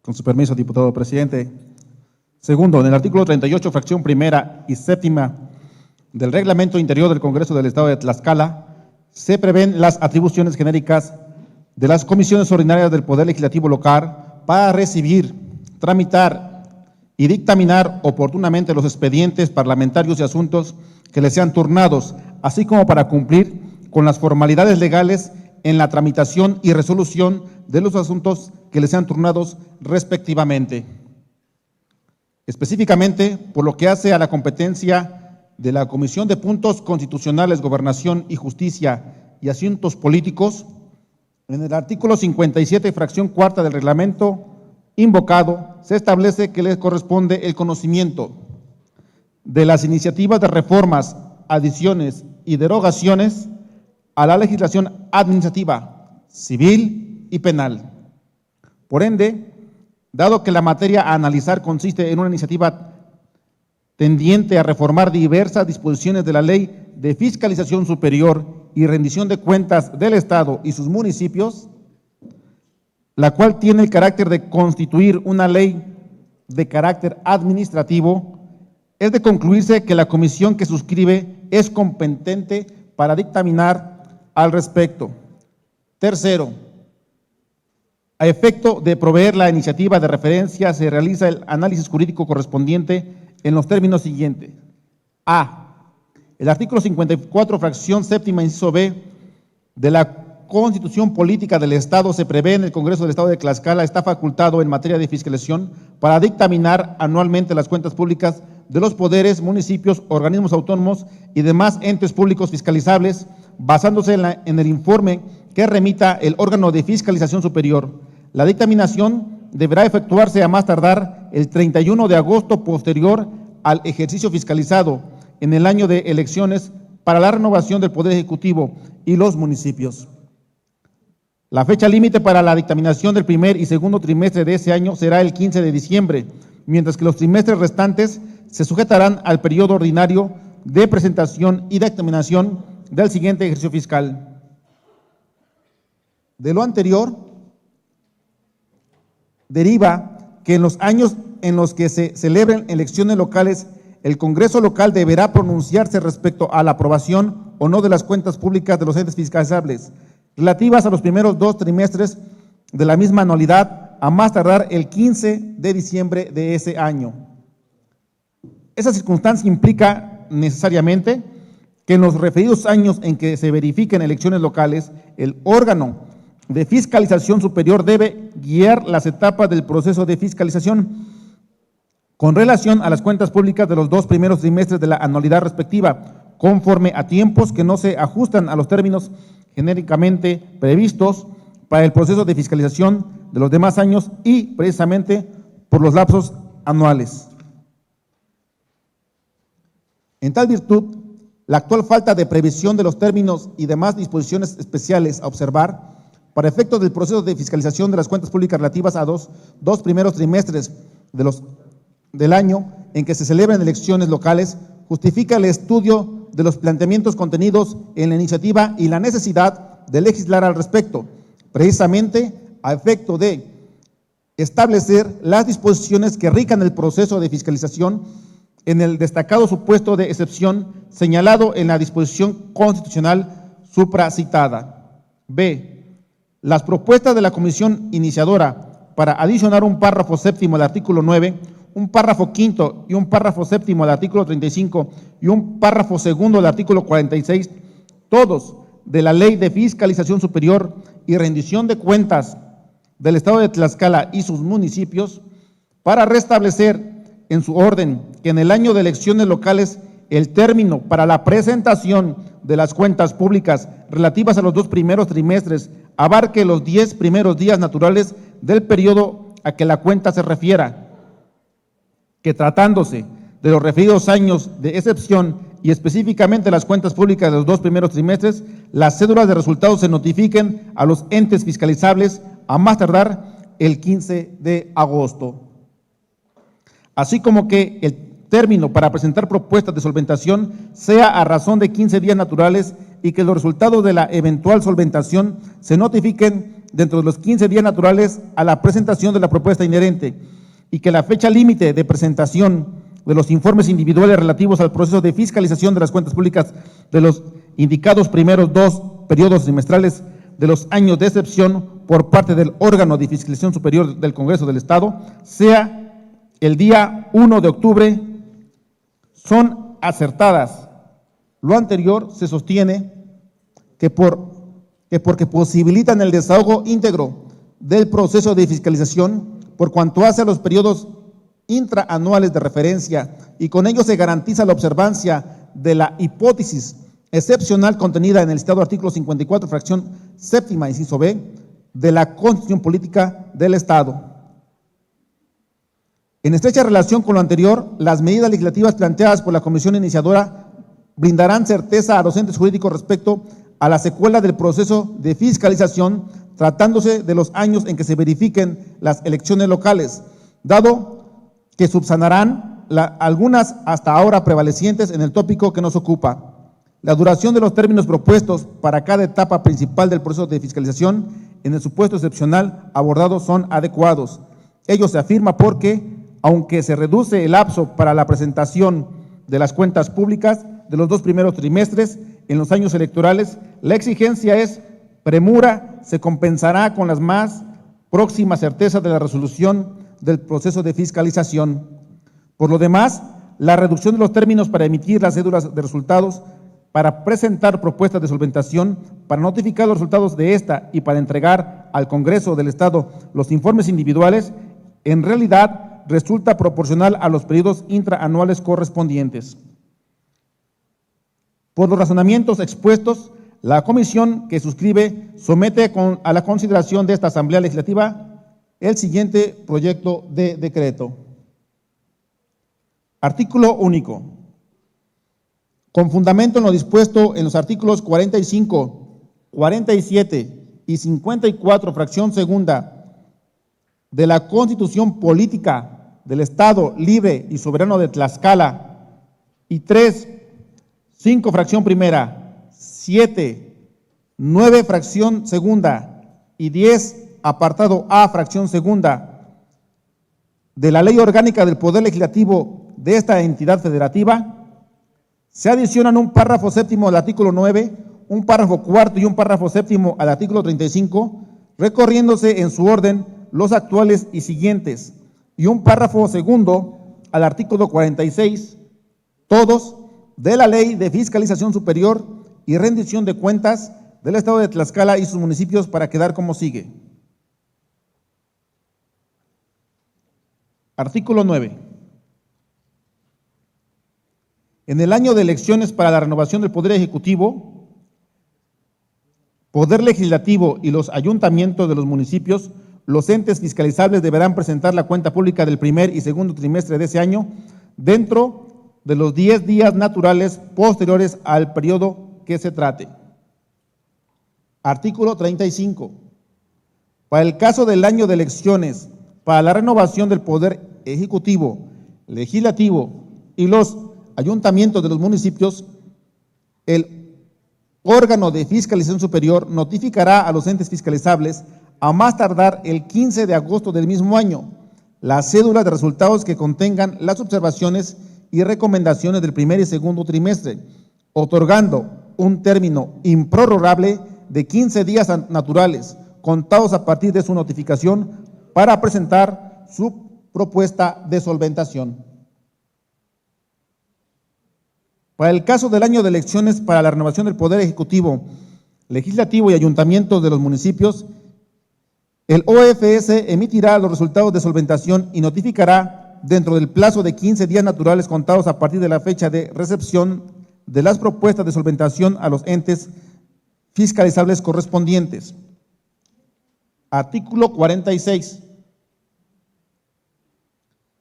Con su permiso, diputado presidente. Segundo, en el artículo 38, fracción primera y séptima del Reglamento Interior del Congreso del Estado de Tlaxcala, se prevén las atribuciones genéricas de las comisiones ordinarias del Poder Legislativo local para recibir, tramitar y dictaminar oportunamente los expedientes parlamentarios y asuntos que les sean turnados, así como para cumplir con las formalidades legales en la tramitación y resolución de los asuntos que les sean turnados respectivamente. Específicamente, por lo que hace a la competencia de la Comisión de Puntos Constitucionales, Gobernación y Justicia y Asuntos Políticos, en el artículo 57, fracción cuarta del reglamento invocado, se establece que les corresponde el conocimiento de las iniciativas de reformas, adiciones y derogaciones a la legislación administrativa, civil y penal. Por ende, dado que la materia a analizar consiste en una iniciativa tendiente a reformar diversas disposiciones de la Ley de Fiscalización Superior y Rendición de Cuentas del Estado y sus municipios, la cual tiene el carácter de constituir una ley de carácter administrativo, es de concluirse que la comisión que suscribe es competente para dictaminar al respecto. Tercero, a efecto de proveer la iniciativa de referencia, se realiza el análisis jurídico correspondiente en los términos siguientes. A. El artículo 54, fracción séptima, inciso B, de la Constitución Política del Estado se prevé en el Congreso del Estado de Tlaxcala está facultado en materia de fiscalización para dictaminar anualmente las cuentas públicas de los poderes, municipios, organismos autónomos y demás entes públicos fiscalizables, basándose en el informe que remita el órgano de fiscalización superior. La dictaminación deberá efectuarse a más tardar el 31 de agosto posterior al ejercicio fiscalizado en el año de elecciones para la renovación del Poder Ejecutivo y los municipios. La fecha límite para la dictaminación del primer y segundo trimestre de ese año será el 15 de diciembre, mientras que los trimestres restantes se sujetarán al periodo ordinario de presentación y dictaminación del siguiente ejercicio fiscal. De lo anterior, deriva que en los años en los que se celebren elecciones locales, el Congreso local deberá pronunciarse respecto a la aprobación o no de las cuentas públicas de los entes fiscalizables, relativas a los primeros 2 trimestres de la misma anualidad, a más tardar el 15 de diciembre de ese año. Esa circunstancia implica necesariamente que en los referidos años en que se verifiquen elecciones locales, el órgano de fiscalización superior debe guiar las etapas del proceso de fiscalización con relación a las cuentas públicas de los 2 primeros trimestres de la anualidad respectiva, conforme a tiempos que no se ajustan a los términos genéricamente previstos para el proceso de fiscalización de los demás años y precisamente por los lapsos anuales. En tal virtud, la actual falta de previsión de los términos y demás disposiciones especiales a observar para efectos del proceso de fiscalización de las cuentas públicas relativas a dos primeros trimestres del año en que se celebran elecciones locales justifica el estudio de los planteamientos contenidos en la iniciativa y la necesidad de legislar al respecto, precisamente a efecto de establecer las disposiciones que rijan el proceso de fiscalización en el destacado supuesto de excepción señalado en la disposición constitucional supracitada. B. Las propuestas de la comisión iniciadora para adicionar un párrafo séptimo al artículo 9, un párrafo quinto y un párrafo séptimo al artículo 35 y un párrafo segundo al artículo 46, todos de la Ley de Fiscalización Superior y Rendición de Cuentas del Estado de Tlaxcala y sus municipios, para restablecer en su orden que en el año de elecciones locales el término para la presentación de las cuentas públicas relativas a los 2 primeros trimestres abarque los 10 primeros días naturales del periodo a que la cuenta se refiera, que tratándose de los referidos años de excepción y específicamente las cuentas públicas de los 2 primeros trimestres, las cédulas de resultados se notifiquen a los entes fiscalizables a más tardar el 15 de agosto. Así como que el término para presentar propuestas de solventación sea a razón de 15 días naturales y que los resultados de la eventual solventación se notifiquen dentro de los 15 días naturales a la presentación de la propuesta inherente y que la fecha límite de presentación de los informes individuales relativos al proceso de fiscalización de las cuentas públicas de los indicados primeros 2 periodos trimestrales de los años de excepción por parte del órgano de fiscalización superior del Congreso del Estado sea el día 1 de octubre, son acertadas. Lo anterior se sostiene que porque posibilitan el desahogo íntegro del proceso de fiscalización por cuanto hace a los periodos intraanuales de referencia y con ello se garantiza la observancia de la hipótesis excepcional contenida en el citado artículo 54, fracción séptima, inciso B, de la Constitución Política del Estado. En estrecha relación con lo anterior, las medidas legislativas planteadas por la Comisión Iniciadora brindarán certeza a los entes jurídicos respecto a la secuela del proceso de fiscalización, tratándose de los años en que se verifiquen las elecciones locales, dado que subsanarán algunas hasta ahora prevalecientes en el tópico que nos ocupa. La duración de los términos propuestos para cada etapa principal del proceso de fiscalización en el supuesto excepcional abordado son adecuados. Ello se afirma porque, aunque se reduce el lapso para la presentación de las cuentas públicas de los 2 primeros trimestres en los años electorales, la exigencia es premura, se compensará con las más próximas certezas de la resolución del proceso de fiscalización. Por lo demás, la reducción de los términos para emitir las cédulas de resultados, para presentar propuestas de solventación, para notificar los resultados de esta y para entregar al Congreso del Estado los informes individuales, en realidad resulta proporcional a los periodos intraanuales correspondientes. Por los razonamientos expuestos, la comisión que suscribe somete a la consideración de esta Asamblea Legislativa el siguiente proyecto de decreto. Artículo único. Con fundamento en lo dispuesto en los artículos 45, 47 y 54, fracción segunda, de la Constitución Política del Estado Libre y Soberano de Tlaxcala, y 3, 5, fracción primera, 7, 9, fracción segunda, y 10, apartado A, fracción segunda, de la Ley Orgánica del Poder Legislativo de esta entidad federativa, se adicionan un párrafo séptimo al artículo 9, un párrafo cuarto y un párrafo séptimo al artículo 35, recorriéndose en su orden los actuales y siguientes, y un párrafo segundo al artículo 46, todos de la Ley de Fiscalización Superior y Rendición de Cuentas del Estado de Tlaxcala y sus municipios, para quedar como sigue. Artículo 9. En el año de elecciones para la renovación del Poder Ejecutivo, Poder Legislativo y los ayuntamientos de los municipios, los entes fiscalizables deberán presentar la cuenta pública del primer y segundo trimestre de ese año dentro de los 10 días naturales posteriores al periodo que se trate. Artículo 35. Para el caso del año de elecciones para la renovación del Poder Ejecutivo, Legislativo y los ayuntamientos de los municipios, el órgano de fiscalización superior notificará a los entes fiscalizables a más tardar el 15 de agosto del mismo año las cédulas de resultados que contengan las observaciones y recomendaciones del primer y segundo trimestre, otorgando un término improrrogable de 15 días naturales, contados a partir de su notificación, para presentar su propuesta de solventación. Para el caso del año de elecciones para la renovación del Poder Ejecutivo, Legislativo y ayuntamientos de los municipios, el OFS emitirá los resultados de solventación y notificará dentro del plazo de 15 días naturales contados a partir de la fecha de recepción de las propuestas de solventación a los entes fiscalizables correspondientes. Artículo 46.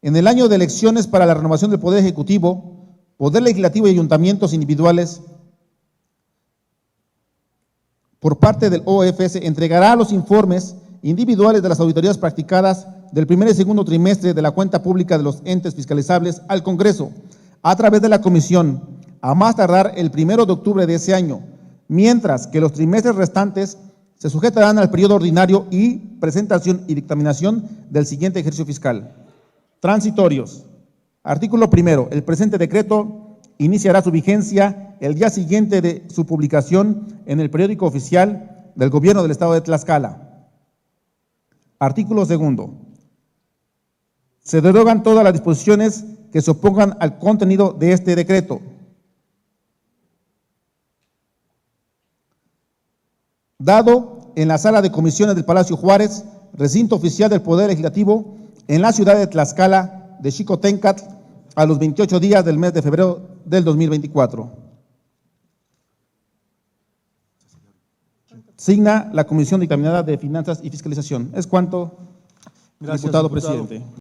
En el año de elecciones para la renovación del Poder Ejecutivo, Poder Legislativo y ayuntamientos individuales, por parte del OFS, entregará los informes individuales de las auditorías practicadas del primer y segundo trimestre de la cuenta pública de los entes fiscalizables al Congreso a través de la Comisión, a más tardar el 1 de octubre de ese año, mientras que los trimestres restantes se sujetarán al periodo ordinario y presentación y dictaminación del siguiente ejercicio fiscal. Transitorios. Artículo primero. El presente decreto iniciará su vigencia el día siguiente de su publicación en el periódico oficial del Gobierno del Estado de Tlaxcala. Artículo segundo. Se derogan todas las disposiciones que se opongan al contenido de este decreto. Dado en la sala de comisiones del Palacio Juárez, recinto oficial del Poder Legislativo, en la ciudad de Tlaxcala de Xicoténcatl, a los 28 días del mes de febrero del 2024. Signa la Comisión Dictaminada de Finanzas y Fiscalización. Es cuanto, Gracias, diputado diputado presidente.